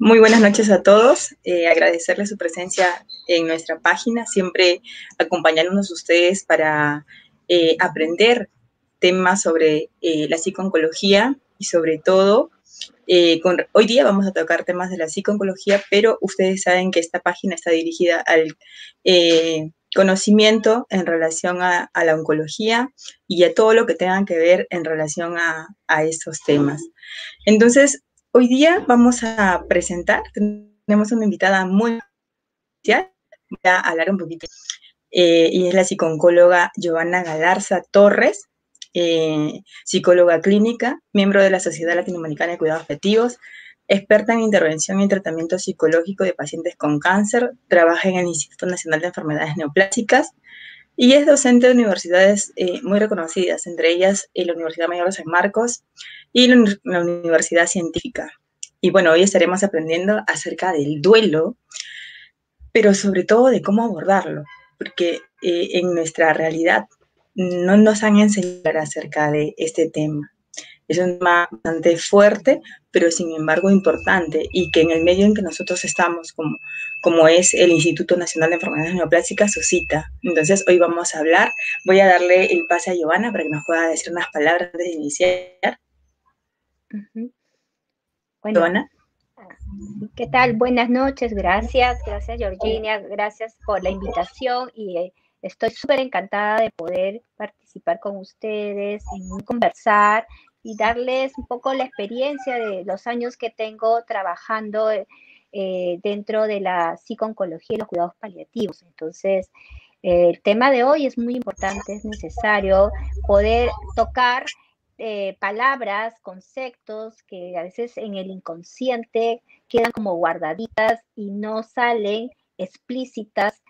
Muy buenas noches a todos. Agradecerles su presencia en nuestra página, siempre acompañándonos ustedes para aprender temas sobre la psicooncología y sobre todo, hoy día vamos a tocar temas de la psicooncología, pero ustedes saben que esta página está dirigida al conocimiento en relación a la oncología y a todo lo que tengan que ver en relación a estos temas. Entonces, hoy día vamos a presentar, tenemos una invitada muy especial, voy a hablar un poquito, y es la psicooncóloga Giovanna Galarza Torres, psicóloga clínica, miembro de la Sociedad Latinoamericana de Cuidados Afectivos, experta en intervención y tratamiento psicológico de pacientes con cáncer, trabaja en el Instituto Nacional de Enfermedades Neoplásicas y es docente de universidades muy reconocidas, entre ellas la Universidad Mayor de San Marcos y la Universidad Científica. Y bueno, hoy estaremos aprendiendo acerca del duelo, pero sobre todo de cómo abordarlo, porque en nuestra realidad no nos han enseñado acerca de este tema. Es un tema bastante fuerte, pero sin embargo importante, y que en el medio en que nosotros estamos, como es el Instituto Nacional de Enfermedades Neoplásicas, suscita. Entonces, hoy vamos a hablar. Voy a darle el pase a Giovanna para que nos pueda decir unas palabras antes de iniciar. Bueno, Giovanna. ¿qué tal? Buenas noches, gracias Georgina, gracias por la invitación y estoy súper encantada de poder participar con ustedes, en conversar y darles un poco la experiencia de los años que tengo trabajando dentro de la psicooncología y los cuidados paliativos. Entonces, el tema de hoy es muy importante, es necesario poder tocar palabras, conceptos que a veces en el inconsciente quedan como guardaditas y no salen explícitas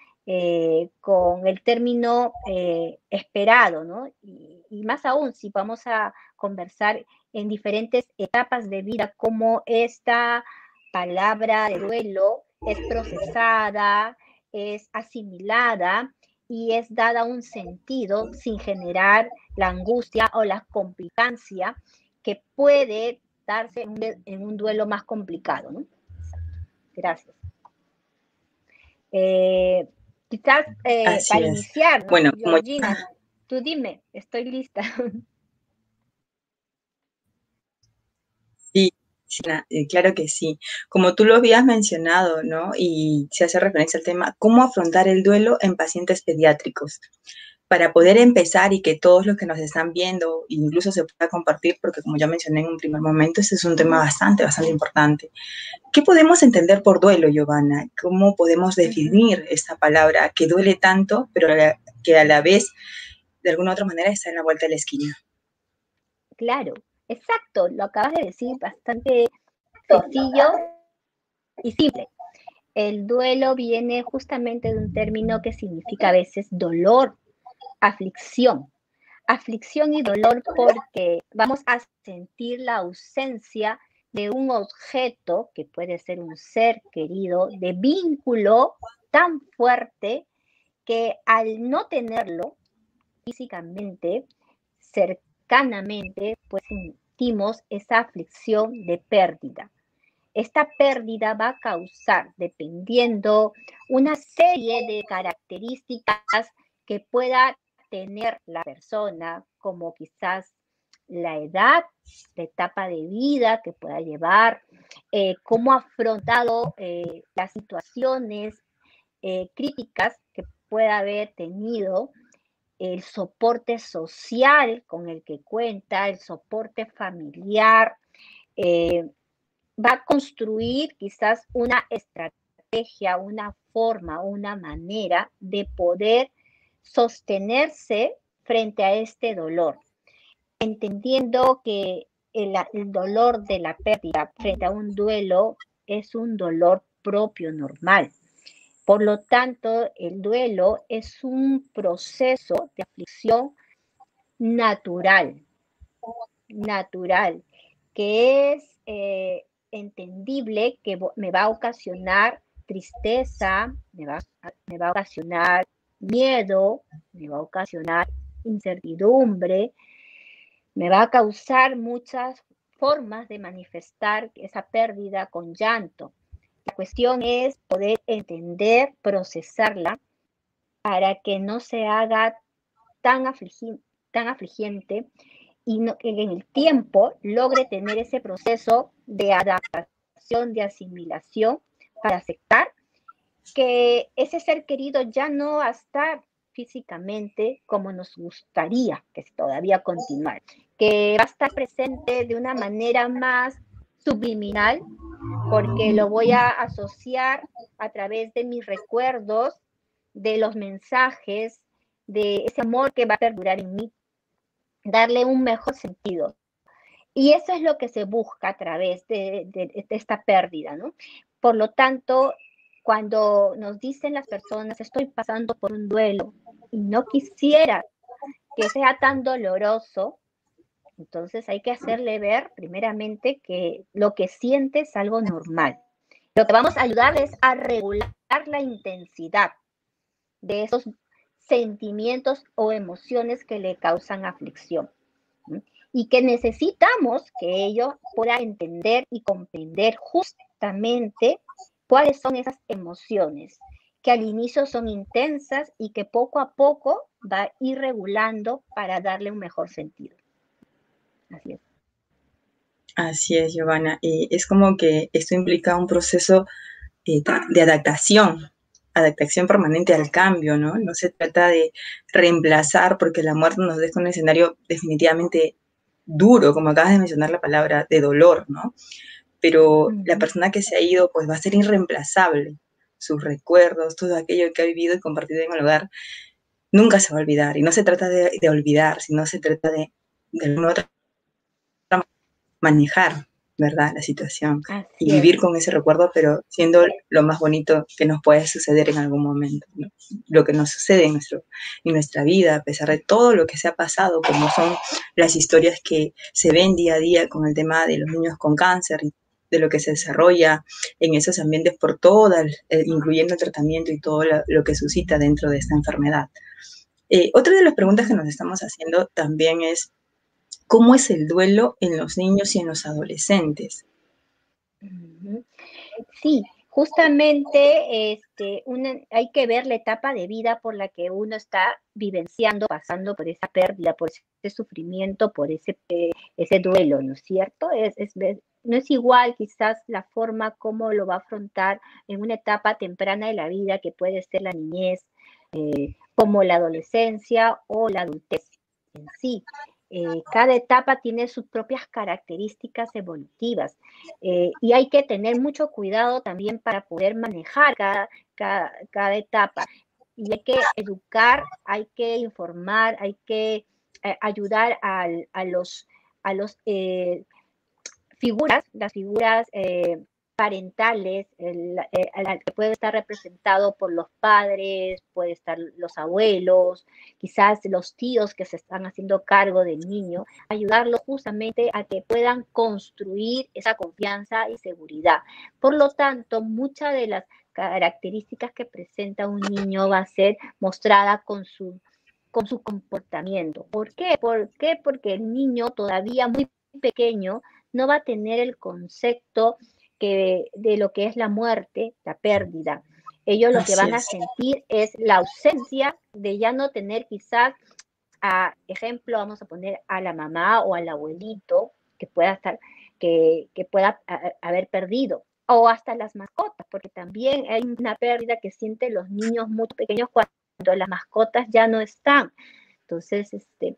con el término esperado, ¿no? Y más aún, si vamos a conversar en diferentes etapas de vida, cómo esta palabra de duelo es procesada, es asimilada y es dada un sentido sin generar la angustia o la complicancia que puede darse en un duelo más complicado, ¿no? Gracias. Quizás para iniciar, ¿no? Bueno, Georgina, tú dime, estoy lista. Sí, claro que sí. Como tú lo habías mencionado, ¿no? Y se hace referencia al tema, ¿cómo afrontar el duelo en pacientes pediátricos? Para poder empezar y que todos los que nos están viendo incluso se pueda compartir, porque como ya mencioné en un primer momento, este es un tema bastante importante. ¿Qué podemos entender por duelo, Giovanna? ¿Cómo podemos definir esta palabra que duele tanto, pero que a la vez, de alguna u otra manera, está en la vuelta de la esquina? Claro, exacto, lo acabas de decir, bastante sencillo y simple. El duelo viene justamente de un término que significa a veces dolor, aflicción. Aflicción y dolor porque vamos a sentir la ausencia de un objeto, que puede ser un ser querido, de vínculo tan fuerte que al no tenerlo físicamente, cercanamente, pues sentimos esa aflicción de pérdida. Esta pérdida va a causar, dependiendo, una serie de características que pueda tener la persona, como quizás la edad, la etapa de vida que pueda llevar, cómo ha afrontado las situaciones críticas que pueda haber tenido, el soporte social con el que cuenta, el soporte familiar, va a construir quizás una estrategia, una forma, una manera de poder sostenerse frente a este dolor, entendiendo que el dolor de la pérdida frente a un duelo es un dolor propio, normal. Por lo tanto, el duelo es un proceso de aflicción natural, natural, que es entendible que me va a ocasionar tristeza, me va a ocasionar miedo, me va a ocasionar incertidumbre, me va a causar muchas formas de manifestar esa pérdida con llanto. La cuestión es poder entender, procesarla, para que no se haga tan afligente y que en el tiempo logre tener ese proceso de adaptación, de asimilación, para aceptar que ese ser querido ya no va a estar físicamente como nos gustaría que todavía continuar, que va a estar presente de una manera más subliminal, porque lo voy a asociar a través de mis recuerdos, de los mensajes, de ese amor que va a perdurar en mí, darle un mejor sentido. Y eso es lo que se busca a través de esta pérdida, ¿no? Por lo tanto, cuando nos dicen las personas, estoy pasando por un duelo y no quisiera que sea tan doloroso, entonces hay que hacerle ver primeramente que lo que siente es algo normal. Lo que vamos a ayudar es a regular la intensidad de esos sentimientos o emociones que le causan aflicción. Y que necesitamos que ellos puedan entender y comprender justamente cuáles son esas emociones, que al inicio son intensas y que poco a poco va a ir regulando para darle un mejor sentido. Así es. Así es, Giovanna. Es como que esto implica un proceso de adaptación permanente al cambio, ¿no? No se trata de reemplazar, porque la muerte nos deja un escenario definitivamente duro, como acabas de mencionar la palabra, de dolor, ¿no? Pero la persona que se ha ido, pues va a ser irreemplazable. Sus recuerdos, todo aquello que ha vivido y compartido en el hogar, nunca se va a olvidar. Y no se trata de olvidar, sino se trata de alguna otra manejar, ¿verdad? La situación y Así es. vivir con ese recuerdo, pero siendo lo más bonito que nos puede suceder en algún momento, ¿no? Lo que nos sucede en nuestra vida, a pesar de todo lo que se ha pasado, como son las historias que se ven día a día con el tema de los niños con cáncer y de lo que se desarrolla en esos ambientes por todas, incluyendo el tratamiento y todo lo que suscita dentro de esta enfermedad. Otra de las preguntas que nos estamos haciendo también es, ¿cómo es el duelo en los niños y en los adolescentes? Sí, justamente hay que ver la etapa de vida por la que uno está vivenciando, pasando por esa pérdida, por ese sufrimiento, por ese duelo, ¿no es cierto? No es igual quizás la forma como lo va a afrontar en una etapa temprana de la vida, que puede ser la niñez, como la adolescencia o la adultez en sí. Cada etapa tiene sus propias características evolutivas, y hay que tener mucho cuidado también para poder manejar cada etapa. Y hay que educar, hay que informar, hay que ayudar a los las figuras parentales, que puede estar representado por los padres, puede estar los abuelos, quizás los tíos que se están haciendo cargo del niño, ayudarlos justamente a que puedan construir esa confianza y seguridad. Por lo tanto, muchas de las características que presenta un niño va a ser mostrada con su comportamiento. ¿Por qué? Porque el niño todavía muy pequeño no va a tener el concepto de lo que es la muerte, la pérdida. Ellos lo que van a sentir es la ausencia de ya no tener quizás, ejemplo, vamos a poner a la mamá o al abuelito que pueda haber perdido, o hasta las mascotas, porque también hay una pérdida que sienten los niños muy pequeños cuando las mascotas ya no están. Entonces, sí,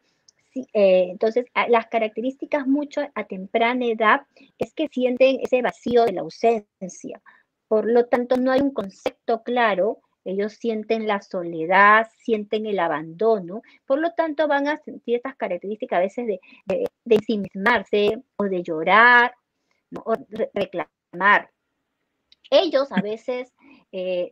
entonces, las características mucho a temprana edad es que sienten ese vacío de la ausencia. Por lo tanto, no hay un concepto claro. Ellos sienten la soledad, sienten el abandono. Por lo tanto, van a sentir estas características a veces de ensimismarse o de llorar, ¿no? O reclamar. Ellos a veces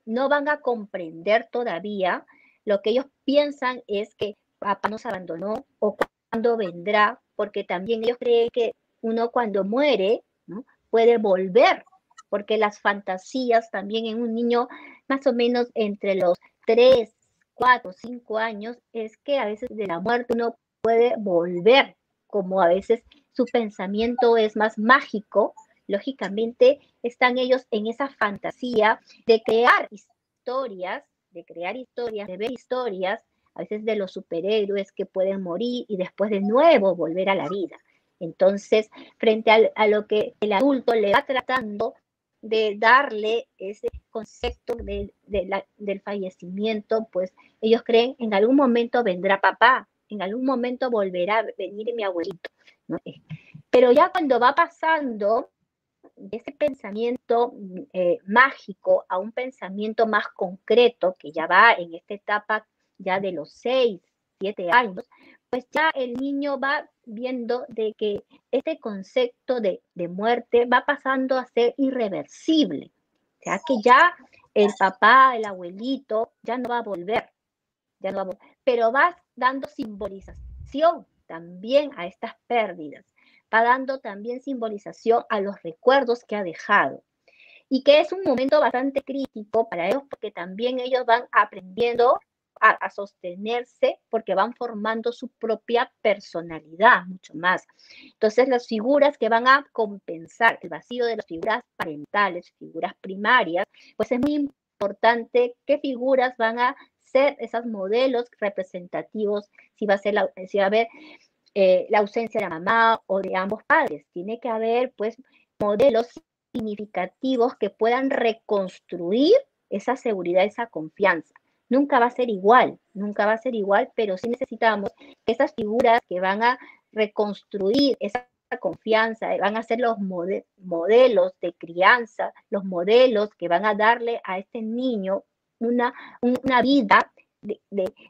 no van a comprender todavía. Lo que ellos piensan es que papá nos abandonó o cuándo vendrá, porque también ellos creen que uno cuando muere, ¿no?, puede volver, porque las fantasías también en un niño más o menos entre los 3, 4, 5 años es que a veces de la muerte uno puede volver, como a veces su pensamiento es más mágico, Lógicamente están ellos en esa fantasía de crear historias, de ver historias, a veces de los superhéroes que pueden morir y después de nuevo volver a la vida. Entonces, frente a lo que el adulto le va tratando de darle ese concepto del fallecimiento, pues ellos creen en algún momento vendrá papá, en algún momento volverá a venir mi abuelito, ¿no? Pero ya cuando va pasando de ese pensamiento mágico a un pensamiento más concreto, que ya va en esta etapa ya de los 6, 7 años, pues ya el niño va viendo de que este concepto de muerte va pasando a ser irreversible. O sea que ya el papá, el abuelito, ya no va a volver, ya no va a volver, pero va dando simbolización también a estas pérdidas, va dando también simbolización a los recuerdos que ha dejado. Y que es un momento bastante crítico para ellos porque también ellos van aprendiendo a sostenerse porque van formando su propia personalidad mucho más. Entonces las figuras que van a compensar el vacío de las figuras parentales, figuras primarias, pues es muy importante qué figuras van a ser esos modelos representativos, si va a haber la ausencia de la mamá o de ambos padres. Tiene que haber pues modelos significativos que puedan reconstruir esa seguridad, esa confianza. Nunca va a ser igual, nunca va a ser igual, pero sí necesitamos esas figuras que van a reconstruir esa confianza, van a ser los modelos de crianza, los modelos que van a darle a este niño una vida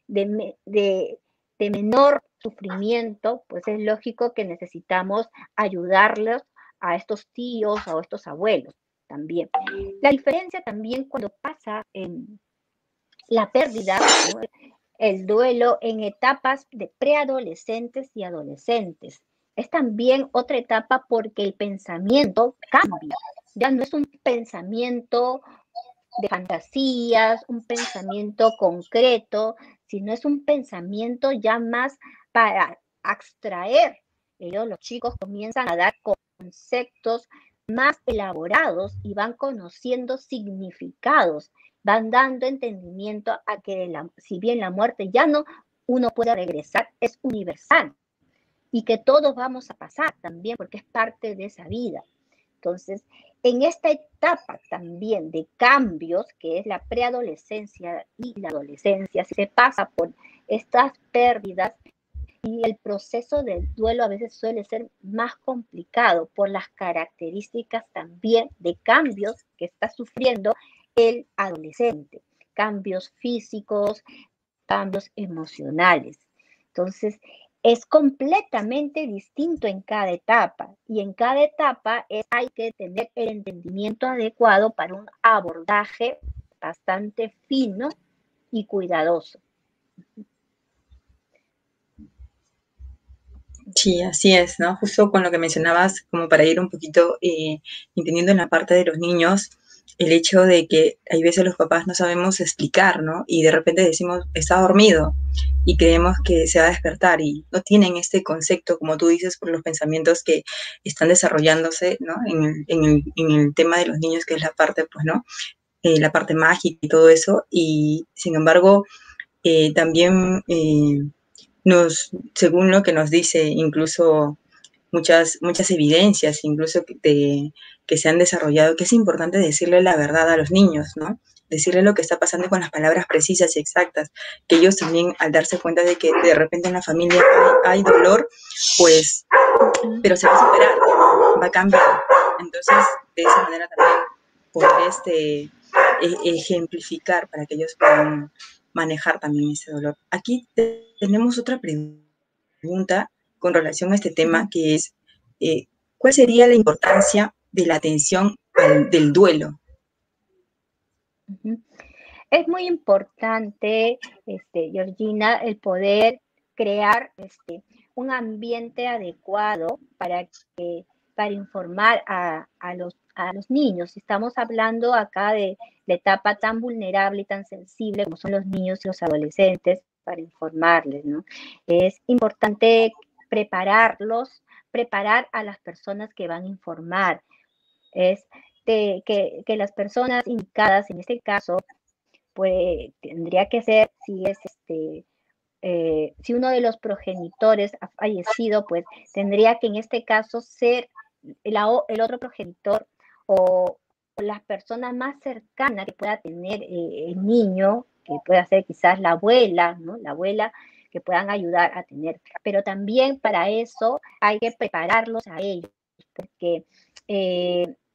de menor sufrimiento, pues es lógico que necesitamos ayudarlos a estos tíos o a estos abuelos también. La diferencia también cuando pasa en la pérdida, ¿no? El duelo en etapas de preadolescentes y adolescentes. Es también otra etapa porque el pensamiento cambia. Ya no es un pensamiento de fantasías, un pensamiento concreto, sino es un pensamiento ya más para abstraer. Ellos, los chicos, comienzan a dar conceptos más elaborados y van conociendo significados, van dando entendimiento a que si bien la muerte ya no uno puede regresar, es universal y que todos vamos a pasar también porque es parte de esa vida. Entonces, en esta etapa también de cambios, que es la preadolescencia y la adolescencia, se pasa por estas pérdidas y el proceso del duelo a veces suele ser más complicado por las características también de cambios que está sufriendo el adolescente, cambios físicos, cambios emocionales. Entonces, es completamente distinto en cada etapa y en cada etapa hay que tener el entendimiento adecuado para un abordaje bastante fino y cuidadoso. Sí, así es, ¿no? Justo con lo que mencionabas, como para ir un poquito entendiendo en la parte de los niños, el hecho de que hay veces los papás no sabemos explicar, ¿no? Y de repente decimos, está dormido, y creemos que se va a despertar, y no tienen este concepto, como tú dices, por los pensamientos que están desarrollándose, ¿no? En el tema de los niños, que es la parte, pues, ¿no? La parte mágica y todo eso, y sin embargo, también según lo que nos dice incluso muchas evidencias, incluso que se han desarrollado, que es importante decirle la verdad a los niños, ¿no? Decirle lo que está pasando con las palabras precisas y exactas, que ellos también, al darse cuenta de que de repente en la familia hay dolor, pues, pero se va a superar, va a cambiar. Entonces, de esa manera también poder ejemplificar para que ellos puedan manejar también ese dolor. Aquí tenemos otra pregunta con relación a este tema, que es, ¿cuál sería la importancia de la atención del duelo? Es muy importante, Georgina, el poder crear un ambiente adecuado para informar a los niños. Estamos hablando acá de la etapa tan vulnerable y tan sensible como son los niños y los adolescentes, para informarles, ¿no? Es importante preparar a las personas que van a informar, Es que las personas indicadas, en este caso, pues tendría que ser, si es si uno de los progenitores ha fallecido, pues tendría que en este caso ser el otro progenitor o las personas más cercanas que pueda tener el niño, que pueda ser quizás la abuela, ¿no? La abuela, que puedan ayudar a tener. Pero también para eso hay que prepararlos a ellos, porque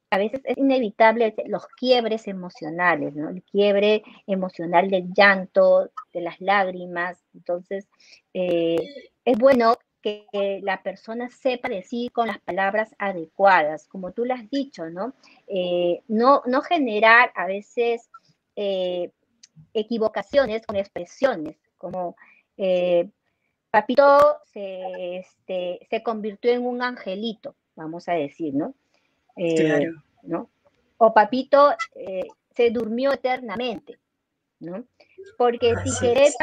a veces es inevitable los quiebres emocionales, ¿no? El quiebre emocional del llanto, de las lágrimas. Entonces, es bueno que la persona sepa decir con las palabras adecuadas, como tú lo has dicho, ¿no? No generar a veces equivocaciones con expresiones, como papito se convirtió en un angelito, vamos a decir, ¿no? Claro, ¿No? O papito se durmió eternamente, ¿no? Porque si así querer es.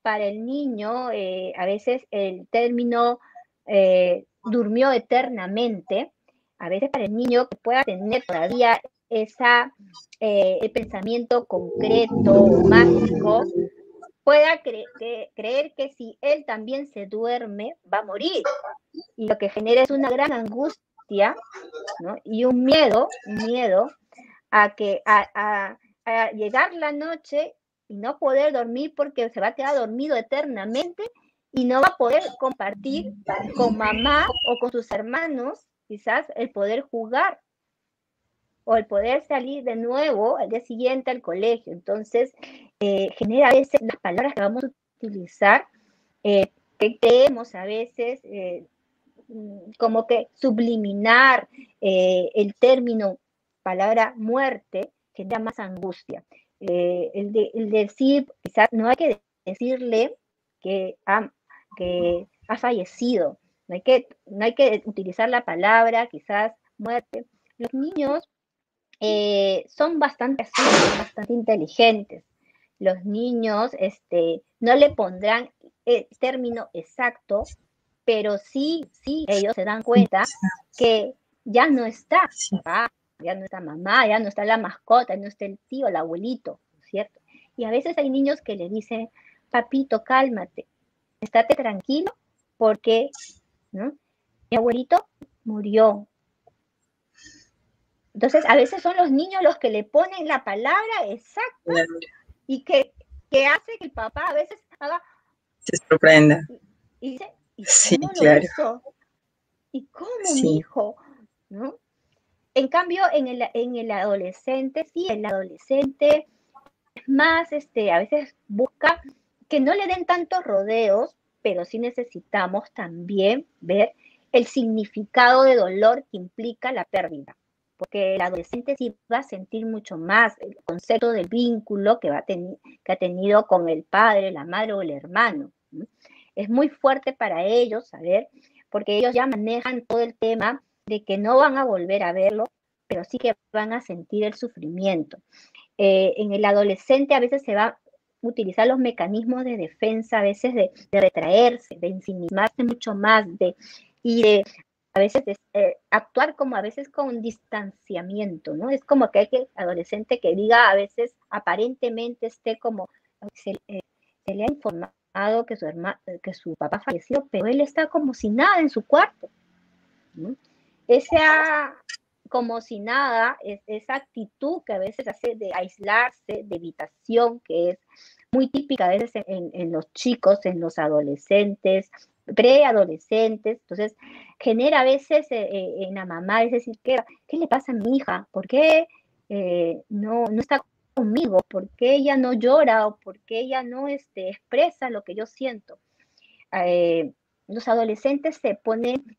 para el niño, a veces el término durmió eternamente, a veces para el niño que pueda tener todavía el pensamiento concreto o mágico, pueda creer que si él también se duerme, va a morir. Y lo que genera es una gran angustia, ¿no? Y un miedo a llegar la noche y no poder dormir porque se va a quedar dormido eternamente y no va a poder compartir con mamá o con sus hermanos quizás el poder jugar o el poder salir de nuevo al día siguiente al colegio. Entonces, genera a veces las palabras que vamos a utilizar, que creemos a veces como que subliminar el término palabra muerte genera más angustia. El decir, quizás no hay que decirle que ha fallecido, no hay que utilizar la palabra quizás muerte. Los niños son bastante astutos, bastante inteligentes. Los niños no le pondrán el término exacto, pero sí ellos se dan cuenta que ya no está Sí, papá, ya no está mamá, ya no está la mascota, ya no está el tío, el abuelito, ¿cierto? Y a veces hay niños que le dicen, papito, cálmate, estate tranquilo, porque, ¿no? Mi abuelito murió. Entonces, a veces son los niños los que le ponen la palabra exacta claro. y que hace que el papá a veces haga Se sorprenda. y dice, ¿y Sí, cómo lo claro. hizo? ¿Y cómo, mi Sí, hijo? ¿No? En cambio, en el adolescente, sí, el adolescente es más, a veces busca que no le den tantos rodeos, pero sí necesitamos también ver el significado de dolor que implica la pérdida, porque el adolescente sí va a sentir mucho más el concepto del vínculo que ha tenido con el padre, la madre o el hermano. ¿No? Es muy fuerte para ellos saber, porque ellos ya manejan todo el tema de que no van a volver a verlo, pero sí que van a sentir el sufrimiento. En el adolescente a veces se va a utilizar los mecanismos de defensa, a veces de retraerse, de ensimismarse mucho más, y de a veces actuar como a veces con distanciamiento, ¿no? Es como que hay que adolescente que diga a veces aparentemente esté como se le ha informado que su papá falleció, pero él está como si nada en su cuarto, ¿no? Esa como si nada, esa actitud que a veces hace de aislarse, de evitación, que es muy típica a veces en los chicos, en los adolescentes, preadolescentes, entonces genera a veces en la mamá, es decir, ¿qué le pasa a mi hija? ¿Por qué no está conmigo? ¿Por qué ella no llora? ¿O por qué ella no expresa lo que yo siento? Los adolescentes se ponen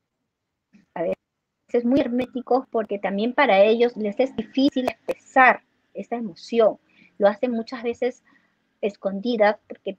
a veces muy herméticos porque también para ellos les es difícil expresar esa emoción. Lo hacen muchas veces escondidas porque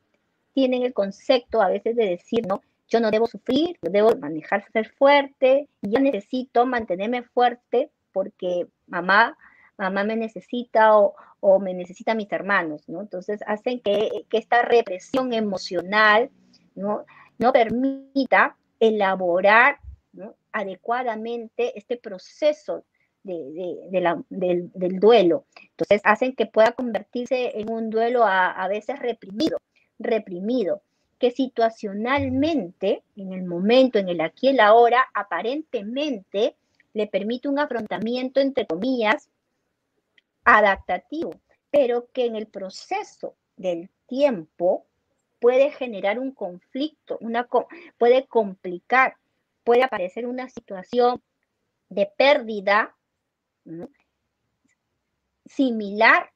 tienen el concepto a veces de decir, no, yo no debo sufrir, yo debo manejar, ser fuerte, y yo necesito mantenerme fuerte porque mamá me necesita o me necesitan mis hermanos, ¿no? Entonces hacen que esta represión emocional, ¿no? No permita elaborar, ¿no? Adecuadamente este proceso del duelo. Entonces hacen que pueda convertirse en un duelo a veces reprimido, que situacionalmente, en el momento, en el aquí y el ahora, aparentemente le permite un afrontamiento, entre comillas, adaptativo, pero que en el proceso del tiempo puede generar un conflicto, puede complicar, puede aparecer una situación de pérdida, ¿no?, similar,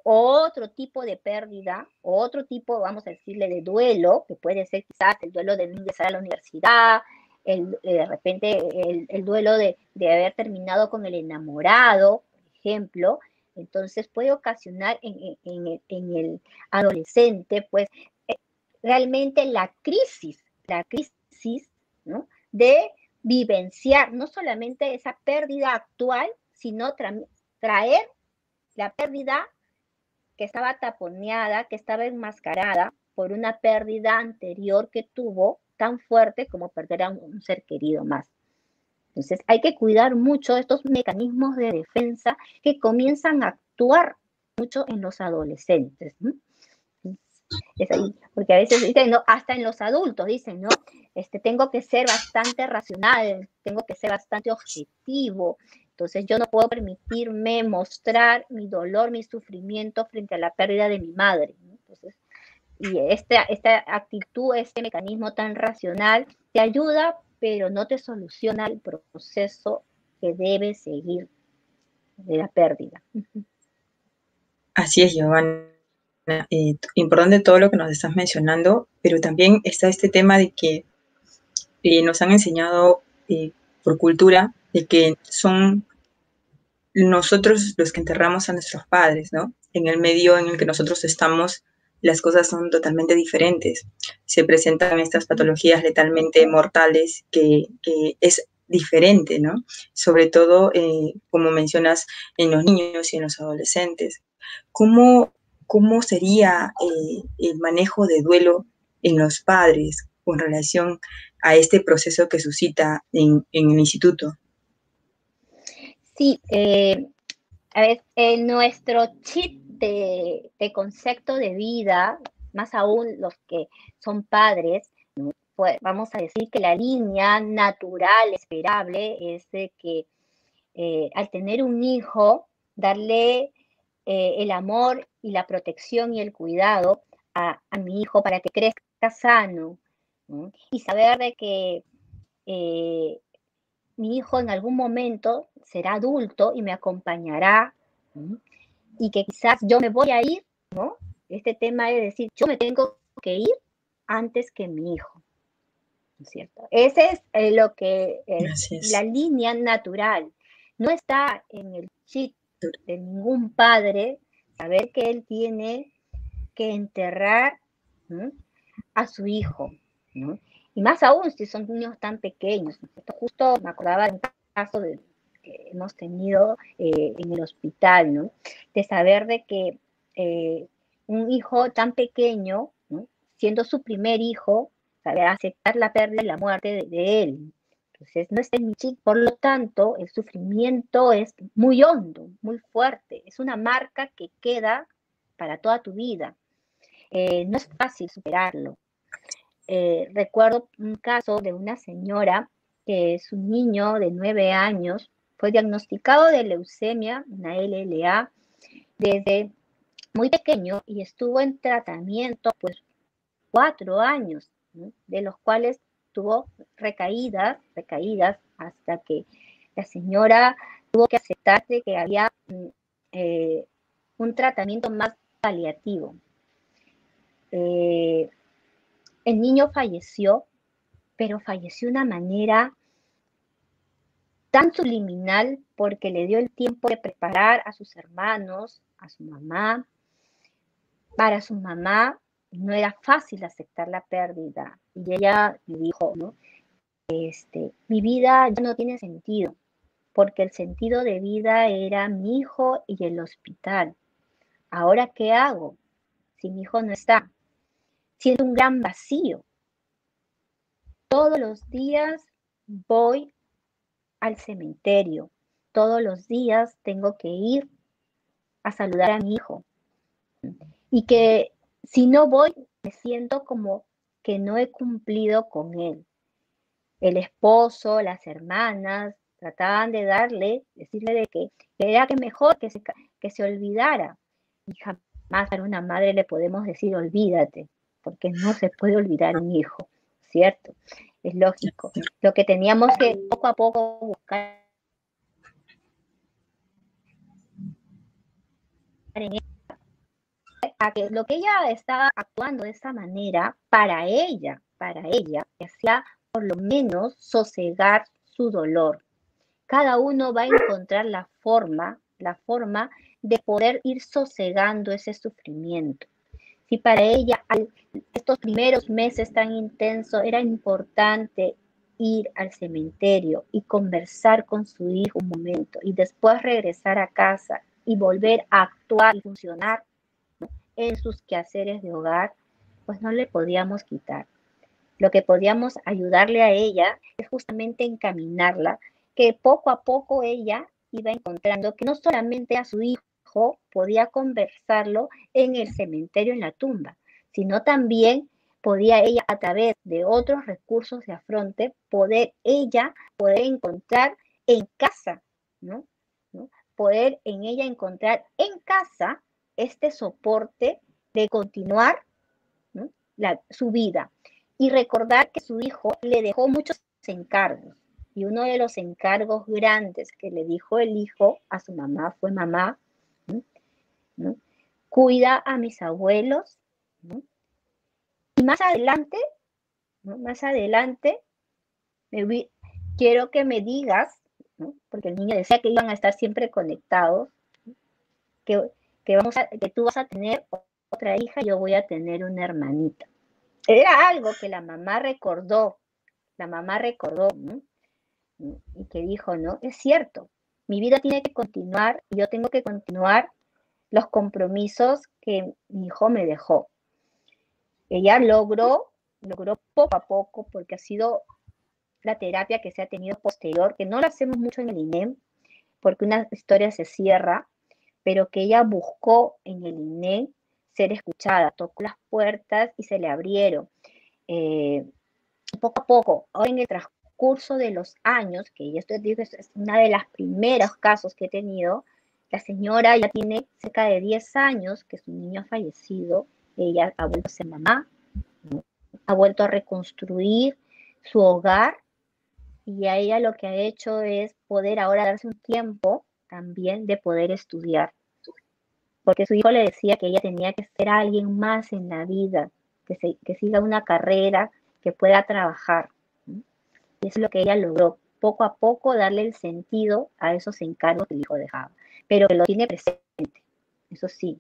otro tipo de pérdida, otro tipo, vamos a decirle, de duelo, que puede ser quizás el duelo de no ingresar a la universidad, de repente el duelo de haber terminado con el enamorado, por ejemplo. Entonces puede ocasionar en el adolescente, pues, realmente la crisis, ¿no?, de vivenciar no solamente esa pérdida actual, sino traer la pérdida que estaba taponeada, que estaba enmascarada por una pérdida anterior que tuvo tan fuerte como perder a un ser querido más. Entonces hay que cuidar mucho estos mecanismos de defensa que comienzan a actuar mucho en los adolescentes, ¿no? Es ahí, porque a veces dicen, no, hasta en los adultos dicen, ¿no? Tengo que ser bastante racional, tengo que ser bastante objetivo, entonces yo no puedo permitirme mostrar mi dolor, mi sufrimiento frente a la pérdida de mi madre, ¿no? Entonces, y esta actitud, este mecanismo tan racional te ayuda, pero no te soluciona el proceso que debe seguir de la pérdida. Así es, Giovanna. Importante todo lo que nos estás mencionando, pero también está este tema de que nos han enseñado por cultura de que son nosotros los que enterramos a nuestros padres, ¿no? En el medio en el que nosotros estamos, las cosas son totalmente diferentes. Se presentan estas patologías letalmente mortales que es diferente, ¿no? Sobre todo, como mencionas, en los niños y en los adolescentes. ¿Cómo sería el manejo de duelo en los padres con relación a este proceso que suscita en el instituto? Sí, a ver, en nuestro chip de concepto de vida, más aún los que son padres, pues vamos a decir que la línea natural, esperable, es de que al tener un hijo, darle el amor y la protección y el cuidado a mi hijo para que crezca sano, ¿no? Y saber de que eh, mi hijo en algún momento será adulto y me acompañará, ¿no?, y que quizás yo me voy a ir, ¿no? Este tema de decir, yo me tengo que ir antes que mi hijo, ¿no es cierto? Ese es lo que es Así la es. línea natural. No está en el chip de ningún padre saber que él tiene que enterrar, ¿no?, a su hijo, ¿no? Y más aún si son niños tan pequeños. Justo me acordaba de un caso que hemos tenido en el hospital, ¿no?, de saber de que un hijo tan pequeño, ¿no?, siendo su primer hijo, saber aceptar la pérdida y la muerte de él. Entonces, no está en mi chip, por lo tanto, el sufrimiento es muy hondo, muy fuerte, es una marca que queda para toda tu vida. No es fácil superarlo. Recuerdo un caso de una señora que su niño de 9 años fue diagnosticado de leucemia, una LLA, desde muy pequeño y estuvo en tratamiento pues 4 años, ¿no?, de los cuales tuvo recaídas, hasta que la señora tuvo que aceptar de que había un tratamiento más paliativo. El niño falleció, pero falleció de una manera tan subliminal porque le dio el tiempo de preparar a sus hermanos, a su mamá. Para su mamá no era fácil aceptar la pérdida y ella me dijo, ¿no?, mi vida ya no tiene sentido porque el sentido de vida era mi hijo y el hospital. ¿Ahora qué hago si mi hijo no está? Siento un gran vacío. Todos los días voy al cementerio, todos los días tengo que ir a saludar a mi hijo. Y que si no voy, me siento como que no he cumplido con él. El esposo, las hermanas, trataban de decirle de que era que mejor que se olvidara. Y jamás a una madre le podemos decir olvídate, porque no se puede olvidar un hijo, ¿cierto? Es lógico. Lo que teníamos que poco a poco buscar en a que lo que ella estaba actuando de esa manera, para ella, que hacía por lo menos sosegar su dolor. Cada uno va a encontrar la forma de poder ir sosegando ese sufrimiento. Si para ella estos primeros meses tan intensos era importante ir al cementerio y conversar con su hijo un momento y después regresar a casa y volver a actuar y funcionar en sus quehaceres de hogar, pues no le podíamos quitar. Lo que podíamos ayudarle a ella es justamente encaminarla, que poco a poco ella iba encontrando que no solamente a su hijo podía conversarlo en el cementerio, en la tumba, sino también podía ella, a través de otros recursos de afronte, poder encontrar en casa, ¿no? ¿no? Poder en ella encontrar en casa este soporte de continuar, ¿no? Su vida y recordar que su hijo le dejó muchos encargos. Y uno de los encargos grandes que le dijo el hijo a su mamá fue: mamá, ¿no? ¿no? Cuida a mis abuelos, ¿no? Y más adelante, quiero que me digas, ¿no? Porque el niño decía que iban a estar siempre conectados, que, que tú vas a tener otra hija y yo voy a tener una hermanita. Era algo que la mamá recordó, ¿no? Y que dijo, no, es cierto, mi vida tiene que continuar y yo tengo que continuar los compromisos que mi hijo me dejó. Ella logró poco a poco, porque ha sido la terapia que se ha tenido posterior, que no la hacemos mucho en el INEM, porque una historia se cierra, pero que ella buscó en el INEM ser escuchada, tocó las puertas y se le abrieron. Poco a poco, ahora en el transcurso de los años, que esto digo, es una de las primeros casos que he tenido, la señora ya tiene cerca de 10 años que su niño ha fallecido, ella ha vuelto a ser mamá, ¿no? Ha vuelto a reconstruir su hogar y a ella lo que ha hecho es poder ahora darse un tiempo también de poder estudiar, porque su hijo le decía que ella tenía que ser alguien más en la vida, que siga una carrera, que pueda trabajar. ¿No? Y eso es lo que ella logró, poco a poco darle el sentido a esos encargos que el hijo dejaba, pero que lo tiene presente, eso sí,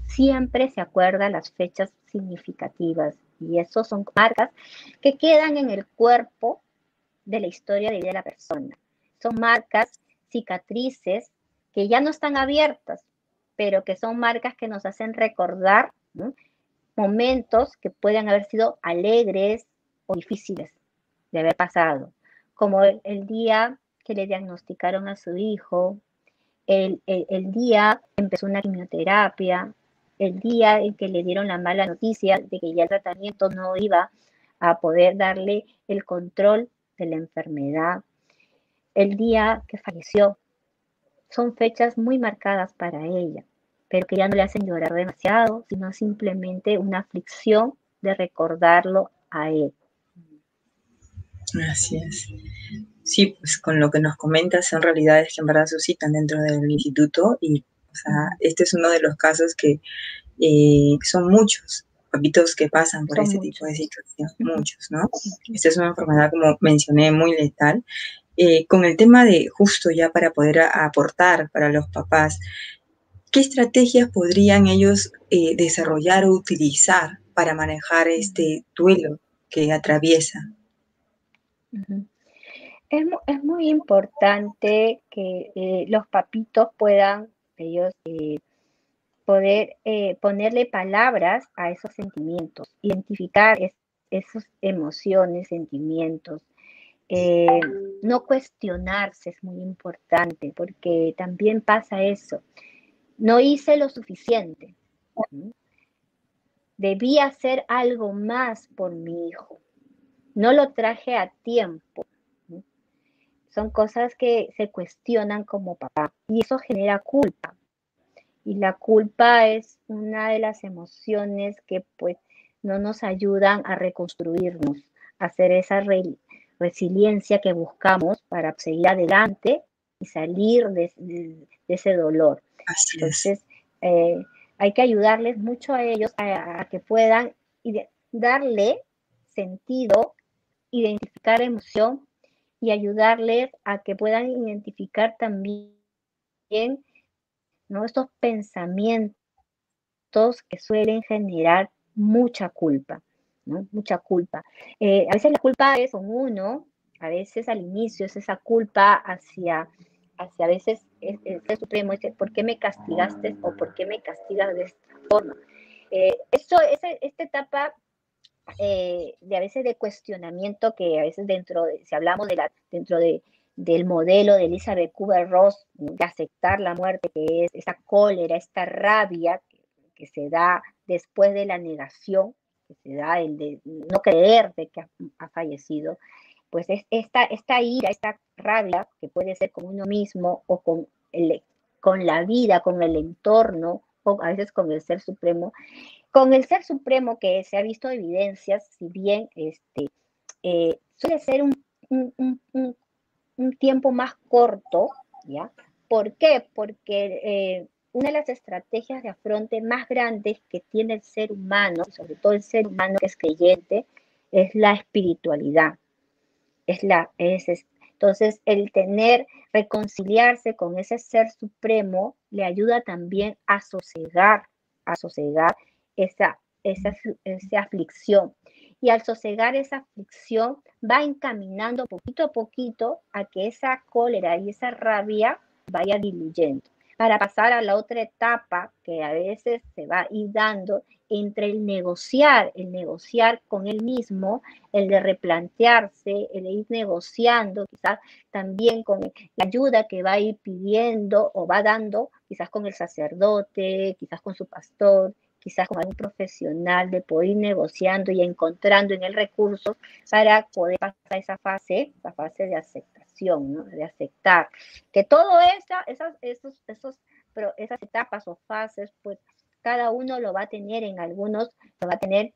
siempre se acuerda las fechas significativas y eso son marcas que quedan en el cuerpo de la historia de vida de la persona. Son marcas, cicatrices que ya no están abiertas, pero que son marcas que nos hacen recordar, ¿no? Momentos que pueden haber sido alegres o difíciles de haber pasado, como el día que le diagnosticaron a su hijo, el día que empezó una quimioterapia, el día en que le dieron la mala noticia de que ya el tratamiento no iba a poder darle el control de la enfermedad, el día que falleció. Son fechas muy marcadas para ella, pero que ya no le hacen llorar demasiado, sino simplemente una aflicción de recordarlo a él. Así es. Sí, pues con lo que nos comentas son realidades que en verdad suscitan dentro del instituto y, o sea, este es uno de los casos que son muchos papitos que pasan por este tipo de situación, muchos, ¿no? Esta es una enfermedad, como mencioné, muy letal. Con el tema de justo ya para poder aportar para los papás, ¿qué estrategias podrían ellos desarrollar o utilizar para manejar este duelo que atraviesa? Es muy importante que los papitos puedan ellos poder ponerle palabras a esos sentimientos, identificar esas emociones, sentimientos, No cuestionarse es muy importante, porque también pasa eso. No hice lo suficiente. Debí hacer algo más por mi hijo. No lo traje a tiempo. Son cosas que se cuestionan como papá y eso genera culpa. Y la culpa es una de las emociones que pues no nos ayudan a reconstruirnos, a hacer esa resiliencia que buscamos para seguir adelante y salir de ese dolor. Así es. Entonces, hay que ayudarles mucho a ellos a que puedan darle sentido, identificar emoción y ayudarles a que puedan identificar también, ¿no?, estos pensamientos que suelen generar mucha culpa, ¿no? Mucha culpa. A veces la culpa es con uno, a veces al inicio es esa culpa hacia a veces el Ser Supremo, dice, ¿por qué me castigaste o por qué me castigas de esta forma? Esta etapa de a veces de cuestionamiento que a veces si hablamos del modelo de Elizabeth Kubler-Ross, de aceptar la muerte, que es esa cólera, esta rabia que se da después de la negación, que se da el de no creer de que ha fallecido, pues es esta ira, esta rabia que puede ser con uno mismo o con la vida, con el entorno, o a veces con el Ser Supremo. Con el Ser Supremo, que se ha visto evidencias, si bien suele ser un tiempo más corto, ¿ya? ¿Por qué? Porque una de las estrategias de afronte más grandes que tiene el ser humano, sobre todo el ser humano que es creyente, es la espiritualidad. Entonces, reconciliarse con ese Ser Supremo le ayuda también a sosegar esa, esa aflicción. Y al sosegar esa aflicción, va encaminando poquito a poquito a que esa cólera y esa rabia vaya diluyendo, para pasar a la otra etapa que a veces se va a ir dando entre el negociar con él mismo, el de replantearse, el de ir negociando, quizás también con la ayuda que va a ir pidiendo o va dando, quizás con el sacerdote, quizás con su pastor, quizás con algún profesional, de poder ir negociando y encontrando en él recursos para poder pasar esa fase de aceptación, ¿no? De aceptar que todo esas etapas o fases, pues cada uno lo va a tener, en algunos lo va a tener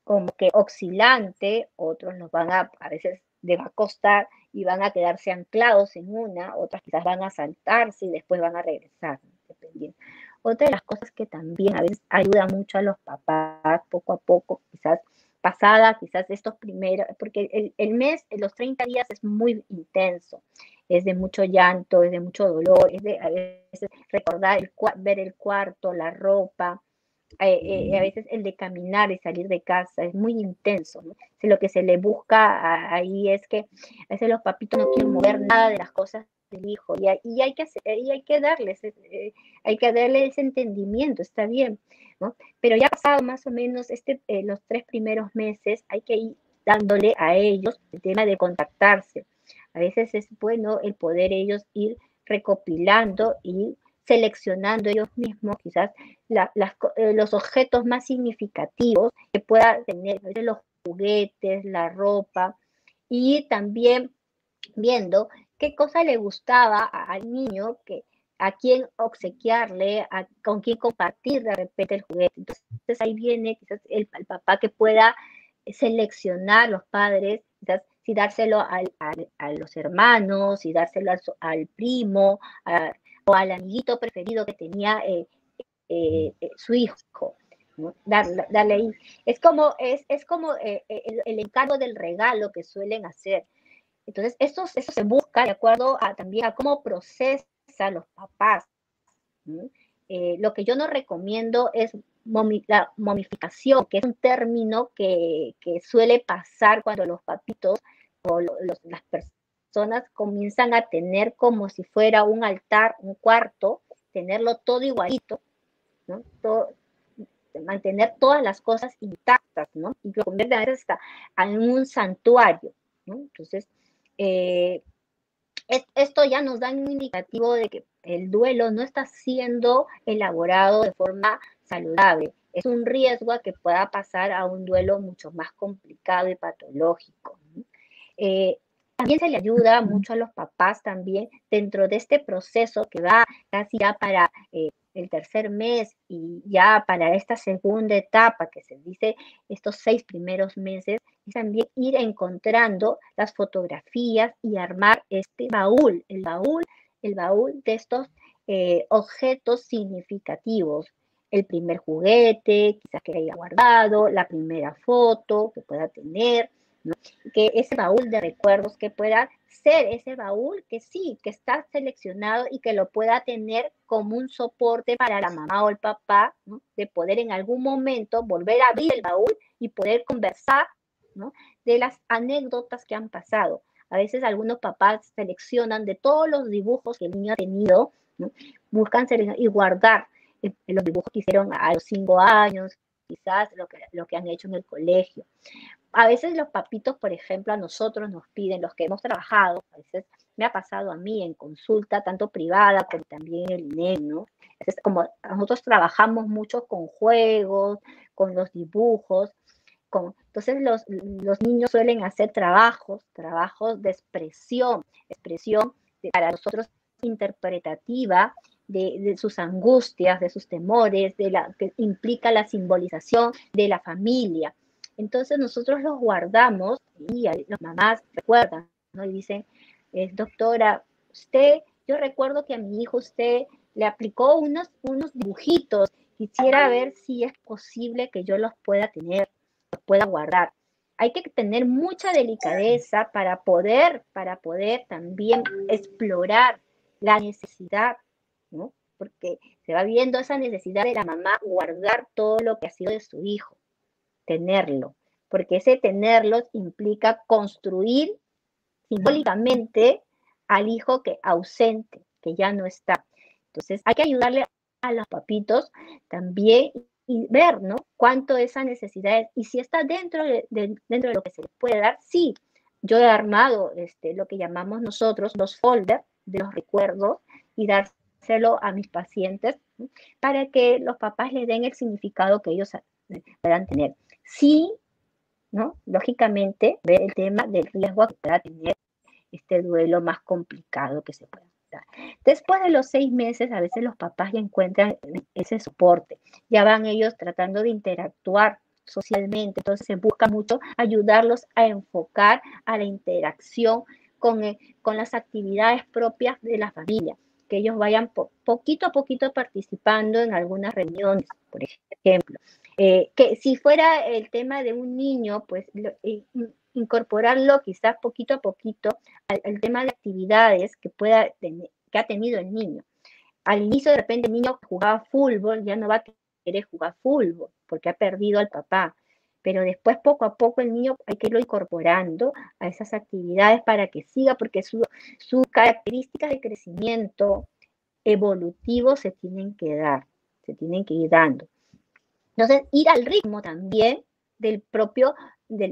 como que oscilante, otros a veces les va a costar y van a quedarse anclados en una, otras quizás van a saltarse y después van a regresar, dependiendo. Otra de las cosas que también a veces ayuda mucho a los papás, poco a poco, quizás estos primeros, porque el mes, los 30 días es muy intenso, es de mucho llanto, es de mucho dolor, es de a veces recordar, ver el cuarto, la ropa, a veces el de caminar y salir de casa es muy intenso, ¿no? Lo que se le busca ahí es que a veces los papitos no quieren mover nada de las cosas del hijo y hay que darles ese entendimiento, está bien, ¿no? Pero ya pasado más o menos los 3 primeros meses hay que ir dándole a ellos el tema de contactarse. A veces es bueno el poder ellos ir recopilando y seleccionando ellos mismos quizás los objetos más significativos que pueda tener, los juguetes, la ropa, y también viendo qué cosa le gustaba al niño, a quién obsequiarle, con quién compartir de repente el juguete. Entonces ahí viene quizás el papá que pueda seleccionar, los padres, quizás si dárselo a los hermanos, si dárselo al primo, o al amiguito preferido que tenía su hijo, ¿no? Darle ahí. Es como el encargo del regalo que suelen hacer. Entonces, eso se busca de acuerdo también a cómo procesa los papás, ¿no? Lo que yo no recomiendo es la momificación, que es un término que suele pasar cuando los papitos o las personas comienzan a tener como si fuera un altar, un cuarto, tenerlo todo igualito, ¿no? Mantener todas las cosas intactas, ¿no? Y lo convierten a veces hasta en un santuario, ¿no? Entonces, Esto ya nos da un indicativo de que el duelo no está siendo elaborado de forma saludable. Es un riesgo a que pueda pasar a un duelo mucho más complicado y patológico. También se le ayuda mucho a los papás también dentro de este proceso que va casi ya para el tercer mes y ya para esta segunda etapa que se dice estos 6 primeros meses, es también ir encontrando las fotografías y armar este baúl, el baúl de estos objetos significativos. El primer juguete, quizás que haya guardado, la primera foto que pueda tener, ¿no? Que ese baúl de recuerdos que pueda ser ese baúl que sí, que está seleccionado y que lo pueda tener como un soporte para la mamá o el papá, ¿no? De poder en algún momento volver a abrir el baúl y poder conversar, ¿no? De las anécdotas que han pasado. A veces algunos papás seleccionan de todos los dibujos que el niño ha tenido, ¿no? Buscan seleccionar y guardar los dibujos que hicieron a los 5 años, quizás lo que han hecho en el colegio. A veces los papitos, por ejemplo, a nosotros nos piden, los que hemos trabajado, a veces me ha pasado a mí en consulta, tanto privada como también en el INEM, ¿no? Entonces, como nosotros trabajamos mucho con juegos, con los dibujos, entonces los niños suelen hacer trabajos de expresión para nosotros interpretativa de sus angustias, de sus temores, que implica la simbolización de la familia. Entonces nosotros los guardamos y las mamás recuerdan, ¿no? Y dicen, doctora, yo recuerdo que a mi hijo usted le aplicó unos dibujitos, quisiera ver si es posible que yo los pueda tener, los pueda guardar. Hay que tener mucha delicadeza para poder también explorar la necesidad, ¿no? Porque se va viendo esa necesidad de la mamá guardar todo lo que ha sido de su hijo, tenerlo, porque ese tenerlos implica construir simbólicamente al hijo que ausente, que ya no está. Entonces hay que ayudarle a los papitos también y ver, ¿no? Cuánto esa necesidad es. Y si está dentro de lo que se les puede dar, sí. Yo he armado lo que llamamos nosotros los folders de los recuerdos y dárselo a mis pacientes, ¿no? Para que los papás le den el significado que ellos puedan tener. Sí, ¿no? Lógicamente, ver el tema del riesgo que pueda tener este duelo más complicado que se pueda dar. Después de los 6 meses, a veces los papás ya encuentran ese soporte, ya van ellos tratando de interactuar socialmente, entonces se busca mucho ayudarlos a enfocar a la interacción con las actividades propias de la familia, que ellos vayan poquito a poquito participando en algunas reuniones, por ejemplo. Que si fuera el tema de un niño, pues incorporarlo quizás poquito a poquito al tema de actividades que que ha tenido el niño. Al inicio de repente el niño jugaba fútbol, ya no va a querer jugar fútbol porque ha perdido al papá. Pero después poco a poco el niño hay que irlo incorporando a esas actividades para que siga, porque sus características de crecimiento evolutivo se tienen que dar, se tienen que ir dando. Entonces, ir al ritmo también de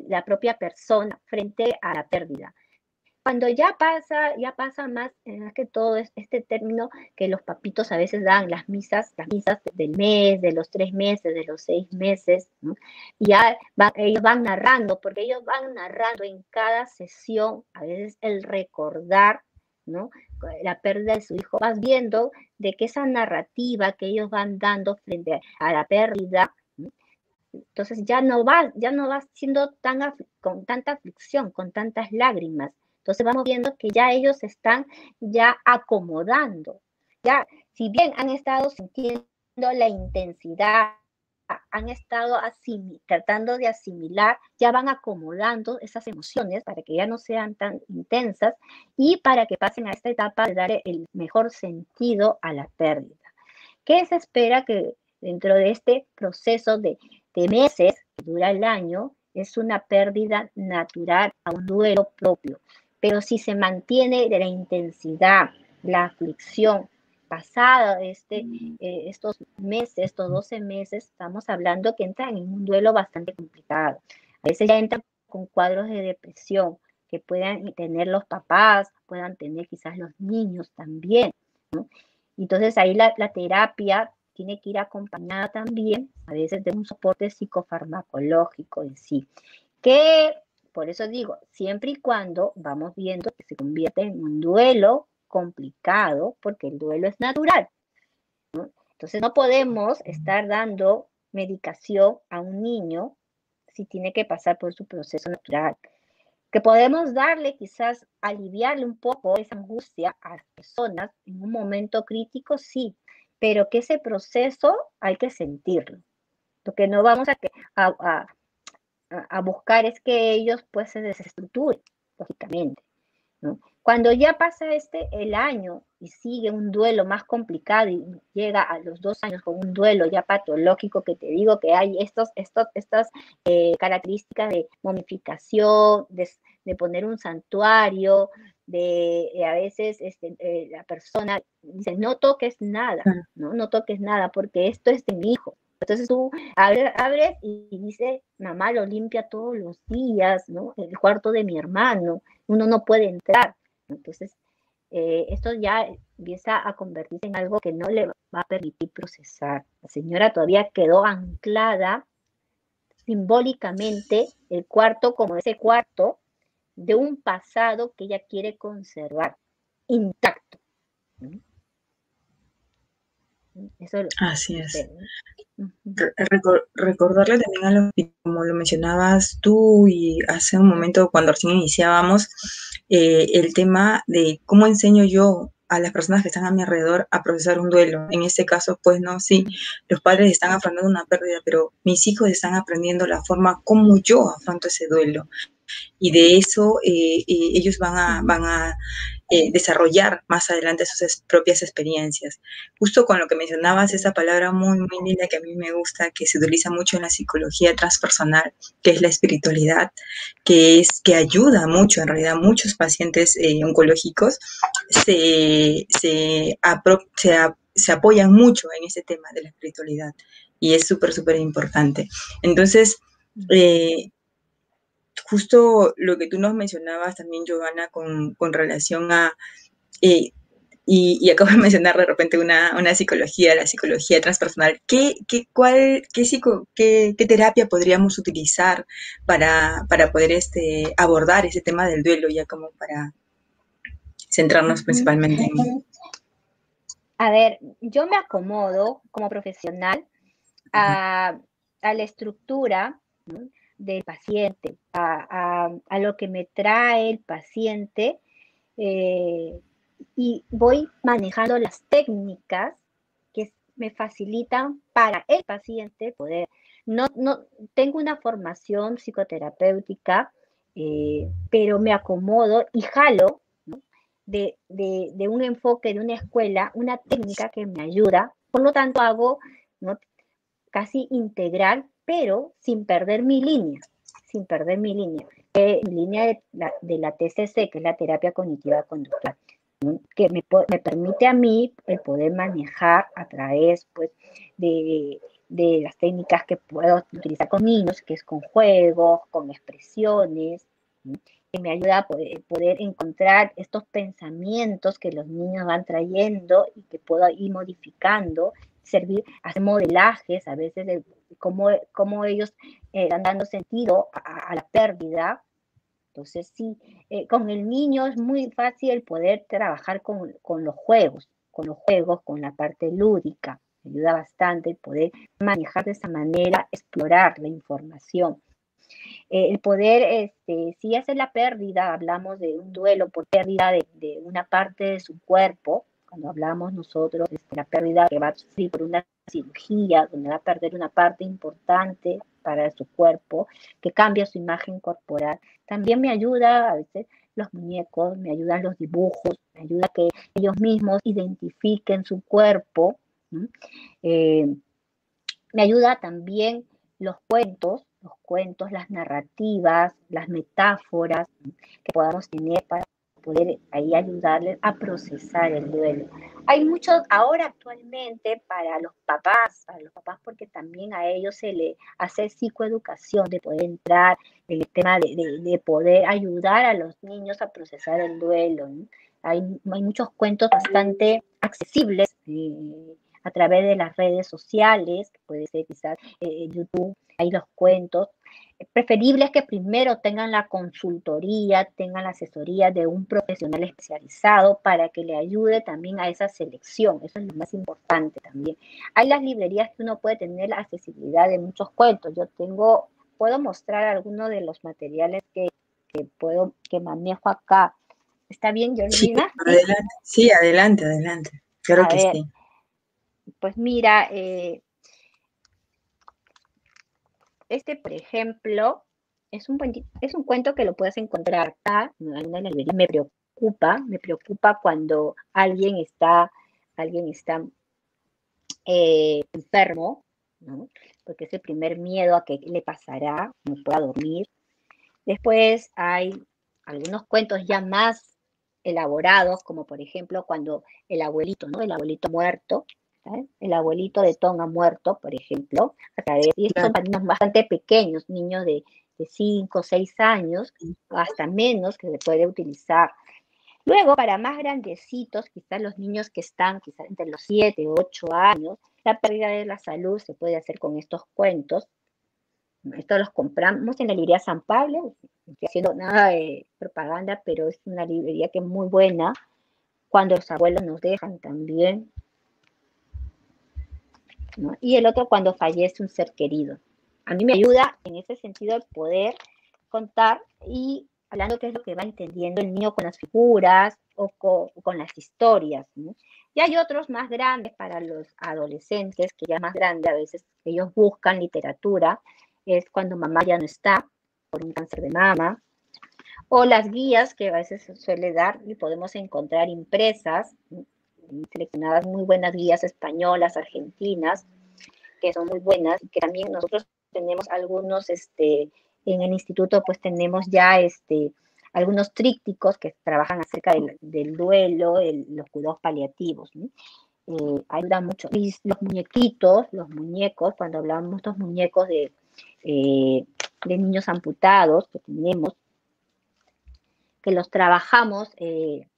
la propia persona frente a la pérdida. Cuando ya pasa más que todo este término que los papitos a veces dan, las misas del mes, de los 3 meses, de los 6 meses, ¿no? Y ya ellos van narrando, porque ellos van narrando en cada sesión, a veces el recordar, ¿no? La pérdida de su hijo, vas viendo de que esa narrativa que ellos van dando frente a la pérdida, ¿no? Entonces ya no va siendo con tanta aflicción, con tantas lágrimas. Entonces vamos viendo que ya ellos se están ya acomodando. Ya, si bien han estado sintiendo la intensidad, han estado tratando de asimilar, ya van acomodando esas emociones para que ya no sean tan intensas y para que pasen a esta etapa de dar el mejor sentido a la pérdida. ¿Qué se espera que dentro de este proceso de meses que dura el año? Es una pérdida natural a un duelo propio. Pero si se mantiene la intensidad, la aflicción pasada estos meses, estos 12 meses, estamos hablando que entran en un duelo bastante complicado. A veces ya entran con cuadros de depresión, que puedan tener los papás, puedan tener quizás los niños también, ¿no? Entonces ahí la terapia tiene que ir acompañada también a veces de un soporte psicofarmacológico en sí, que por eso digo, siempre y cuando vamos viendo que se convierte en un duelo complicado, porque el duelo es natural, ¿no? Entonces no podemos estar dando medicación a un niño si tiene que pasar por su proceso natural. Que podemos darle, quizás aliviarle un poco esa angustia a las personas en un momento crítico, sí, pero que ese proceso hay que sentirlo. Lo que no vamos a buscar es que ellos pues se desestructuren, lógicamente, ¿no? Cuando ya pasa el año y sigue un duelo más complicado y llega a los 2 años con un duelo ya patológico, que te digo que hay estas características de momificación, de poner un santuario, a veces la persona dice, no toques nada, ¿no? No toques nada porque esto es de mi hijo. Entonces tú abres y dice, mamá lo limpia todos los días, ¿no? El cuarto de mi hermano, uno no puede entrar. Entonces, esto ya empieza a convertirse en algo que no le va a permitir procesar. La señora todavía quedó anclada simbólicamente el cuarto como ese cuarto de un pasado que ella quiere conservar intacto. Eso Así es. ¿no? Recordarle también a los, como lo mencionabas tú y hace un momento cuando recién iniciábamos, el tema de cómo enseño yo a las personas que están a mi alrededor a procesar un duelo. En este caso, pues no, sí, los padres están afrontando una pérdida, pero mis hijos están aprendiendo la forma como yo afronto ese duelo. Y de eso ellos van a desarrollar más adelante sus propias experiencias. Justo con lo que mencionabas, esa palabra muy, muy linda que a mí me gusta, que se utiliza mucho en la psicología transpersonal, que es la espiritualidad, que ayuda mucho, en realidad muchos pacientes oncológicos se apoyan mucho en ese tema de la espiritualidad y es súper, súper importante. Entonces, justo lo que tú nos mencionabas también, Giovanna, con relación a, y acabo de mencionar de repente una psicología, la psicología transpersonal, ¿qué terapia podríamos utilizar para poder abordar ese tema del duelo, ya como para centrarnos principalmente en... A ver, yo me acomodo como profesional a la estructura, ¿no?, del paciente, a lo que me trae el paciente, y voy manejando las técnicas que me facilitan para el paciente poder. No tengo una formación psicoterapéutica, pero me acomodo y jalo, ¿no?, de un enfoque, de una escuela, una técnica que me ayuda. Por lo tanto, hago, ¿no?, casi integral, pero sin perder mi línea, mi línea de la TCC, que es la terapia cognitiva conductual, ¿no?, que me permite a mí el poder manejar a través, pues, de las técnicas que puedo utilizar con niños, que es con juegos, con expresiones, ¿no?, que me ayuda a poder encontrar estos pensamientos que los niños van trayendo y que puedo ir modificando, hacer modelajes a veces de cómo ellos van dando sentido a la pérdida. Entonces, sí, con el niño es muy fácil poder trabajar con los juegos, con la parte lúdica. Me ayuda bastante el poder manejar de esa manera, explorar la información. El poder, si hace la pérdida, hablamos de un duelo por pérdida de una parte de su cuerpo, cuando hablamos nosotros de la pérdida que va a sufrir por una cirugía, donde va a perder una parte importante para su cuerpo, que cambia su imagen corporal. También me ayuda a veces los muñecos, me ayudan los dibujos, me ayuda a que ellos mismos identifiquen su cuerpo. Me ayuda también los cuentos, las narrativas, las metáforas que podamos tener para poder ahí ayudarles a procesar el duelo. Hay muchos ahora actualmente para los papás porque también a ellos se les hace psicoeducación, de poder entrar en el tema de poder ayudar a los niños a procesar el duelo, ¿no? Hay muchos cuentos bastante accesibles a través de las redes sociales, que puede ser quizás YouTube, hay los cuentos. Preferible es que primero tengan la consultoría, tengan la asesoría de un profesional especializado para que le ayude también a esa selección. Eso es lo más importante también. Hay las librerías que uno puede tener la accesibilidad de muchos cuentos. Puedo mostrar algunos de los materiales que manejo acá. ¿Está bien, Sí, Georgina? adelante. Sí, adelante, adelante. Claro A que ver, sí. pues mira, este, por ejemplo, es un cuento que lo puedes encontrar acá en alguna librería. Me preocupa cuando alguien está enfermo, ¿no? Porque es el primer miedo a que le pasará, no pueda dormir. Después hay algunos cuentos ya más elaborados, como por ejemplo cuando el abuelito, ¿no? El abuelito muerto, ¿sabes? El abuelito de Tom ha muerto, por ejemplo, y estos son Claro. niños bastante pequeños, niños de 5 o 6 años, hasta menos, que se puede utilizar. Luego, para más grandecitos, quizás los niños que están quizás entre los 7 o 8 años, la pérdida de la salud se puede hacer con estos cuentos. Estos los compramos en la librería San Pablo, no estoy haciendo nada de propaganda, pero es una librería que es muy buena. Cuando los abuelos nos dejan también, ¿no? Y el otro cuando fallece un ser querido. A mí me ayuda en ese sentido el poder contar y hablando qué es lo que va entendiendo el niño con las figuras o con las historias, ¿no? Y hay otros más grandes para los adolescentes, que ya más grandes a veces ellos buscan literatura, es cuando mamá ya no está por un cáncer de mama, o las guías que a veces se suele dar y podemos encontrar impresas, seleccionadas muy buenas guías españolas, argentinas, que son muy buenas y que también nosotros tenemos algunos, en el instituto pues tenemos ya algunos trípticos que trabajan acerca del duelo, los cuidados paliativos, ¿no? Ayudan mucho. Y los muñequitos, los muñecos, cuando hablamos de los muñecos de niños amputados que tenemos, que los trabajamos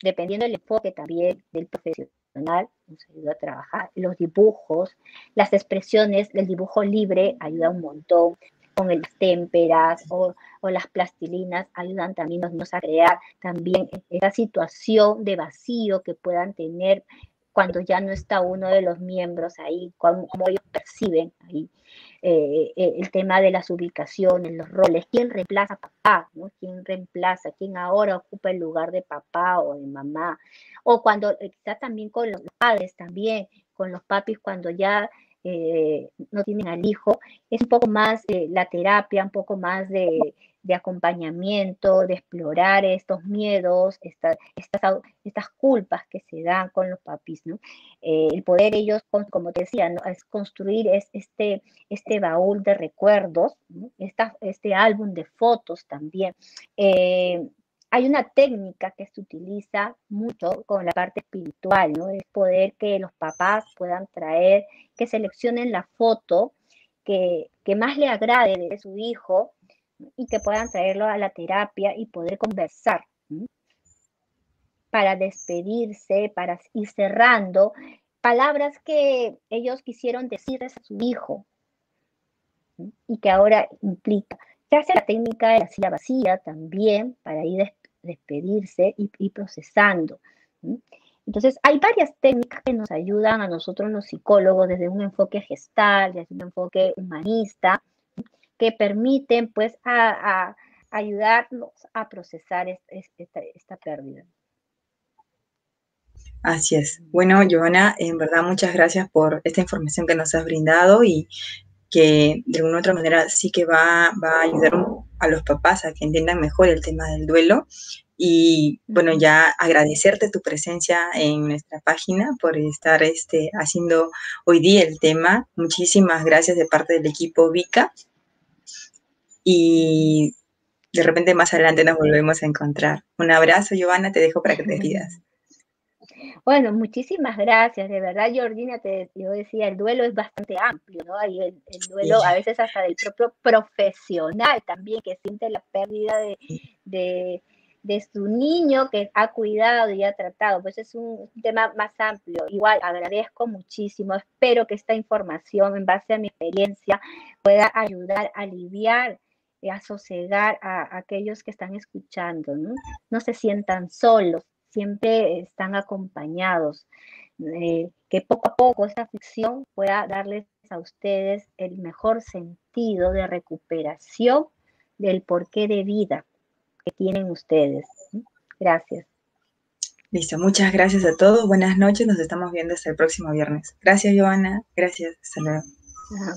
dependiendo del enfoque también del profesional, nos ayuda a trabajar, los dibujos, las expresiones, el dibujo libre ayuda un montón, con las témperas o las plastilinas ayudan también los niños a crear también esa situación de vacío que puedan tener cuando ya no está uno de los miembros ahí, cómo ellos perciben ahí el tema de las ubicaciones, los roles, quién reemplaza a papá, ¿no? Quién ahora ocupa el lugar de papá o de mamá, o cuando quizás también con los padres, también con los papis cuando ya no tienen al hijo, es un poco más la terapia, un poco más de acompañamiento, de explorar estos miedos, estas culpas que se dan con los papis, ¿no? El poder ellos, como te decía, ¿no? Es construir este baúl de recuerdos, ¿no? Este álbum de fotos también. Hay una técnica que se utiliza mucho con la parte espiritual, ¿no? Es poder que los papás puedan traer, que seleccionen la foto que más le agrade de su hijo y que puedan traerlo a la terapia y poder conversar, ¿no? Para despedirse, para ir cerrando palabras que ellos quisieron decirles a su hijo, ¿sí? Y que ahora implica. Se hace la técnica de la silla vacía también para ir despedirse y procesando, ¿sí? Entonces, hay varias técnicas que nos ayudan a nosotros los psicólogos desde un enfoque gestal, desde un enfoque humanista, ¿sí? Que permiten pues a ayudarnos a procesar esta pérdida. Así es. Bueno, Joana, en verdad muchas gracias por esta información que nos has brindado y que de alguna u otra manera sí que va a ayudar a los papás a que entiendan mejor el tema del duelo. Y bueno, ya agradecerte tu presencia en nuestra página por estar haciendo hoy día el tema. Muchísimas gracias de parte del equipo VICA. Y De repente más adelante nos volvemos a encontrar. Un abrazo, Giovanna, te dejo para que te despidas. Bueno, muchísimas gracias, de verdad, Georgina, yo decía, el duelo es bastante amplio, ¿no? Hay el duelo a veces hasta del propio profesional también, que siente la pérdida de su niño que ha cuidado y ha tratado, pues es un tema más amplio. Igual, agradezco muchísimo, espero que esta información, en base a mi experiencia, pueda ayudar a aliviar y a sosegar a aquellos que están escuchando, ¿no? No se sientan solos, siempre están acompañados, que poco a poco esta ficción pueda darles a ustedes el mejor sentido de recuperación del porqué de vida que tienen ustedes. Gracias. Listo, muchas gracias a todos, buenas noches, nos estamos viendo hasta el próximo viernes. Gracias, Giovanna, gracias, hasta luego. Ajá.